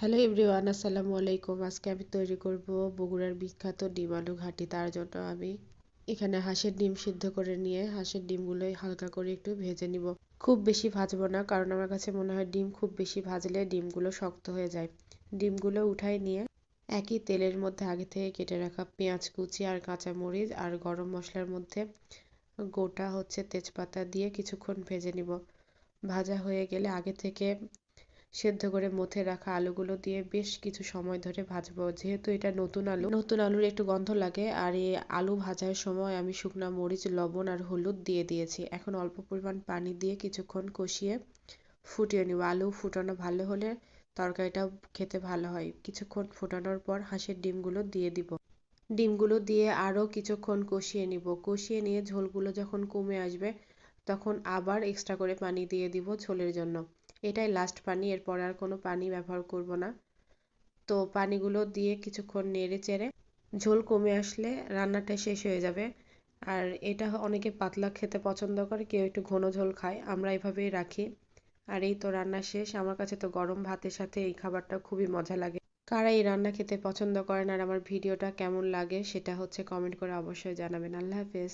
Hello everyone, আসসালামু আলাইকুম। আজকে আমি তৈরি করব বগুড়ার বিখ্যাত ডিম আলু ঘাঁটি। তার জন্য আমি এখানে হাঁসের ডিম সিদ্ধ করে নিয়ে হাঁসের ডিমগুলো হালকা করে একটু ভেজে নিব। খুব বেশি ভাজবো না, কারণ আমার কাছে মনে হয় ডিম খুব বেশি ভাজলে ডিমগুলো শক্ত হয়ে যায়। ডিমগুলো উঠাই নিয়ে একই তেলের মধ্যে আগে থেকে কেটে রাখা পেঁয়াজ কুচি আর কাঁচামরিচ আর গরম মশলার মধ্যে গোটা তেজপাতা দিয়ে কিছুক্ষণ ভেজে নিব। ভাজা হয়ে গেলে আগে থেকে সেদ্ধ করে মথে রাখা আলুগুলো দিয়ে বেশ কিছু সময় ধরে ভাজবো। যেহেতু এটা নতুন আলুর একটু গন্ধ লাগে, আর এই আলু ভাজার সময় আমি শুকনা মরিচ, লবণ আর হলুদ দিয়ে দিয়েছি। এখন অল্প পরিমাণ পানি দিয়ে কিছুক্ষণ কষিয়ে ফুটিয়ে নিব। আলু ফুটানো ভালো হলে তরকারিটাও খেতে ভালো হয়। কিছুক্ষণ ফোটানোর পর হাঁসের ডিমগুলো দিয়ে দিব। ডিমগুলো দিয়ে আরও কিছুক্ষণ কষিয়ে নিব। কষিয়ে নিয়ে ঝোলগুলো যখন কমে আসবে তখন আবার এক্সট্রা করে পানি দিয়ে দিব ঝোলের জন্য। এটাই লাস্ট পানি, এরপর আর কোনো পানি ব্যবহার করব না। তো পানিগুলো দিয়ে কিছুক্ষণ নেড়ে চেড়ে ঝোল কমে আসলে রান্নাটা শেষ হয়ে যাবে। আর এটা অনেকে পাতলা খেতে পছন্দ করে, কেউ একটু ঘন ঝোল খায়, আমরা এভাবেই রাখি। আর এই তো রান্না শেষ। আমার কাছে তো গরম ভাতের সাথে এই খাবারটা খুবই মজা লাগে। কারা এই রান্না খেতে পছন্দ করেন আর আমার ভিডিওটা কেমন লাগে সেটা কমেন্ট করে অবশ্যই জানাবেন। আল্লাহ হাফেজ।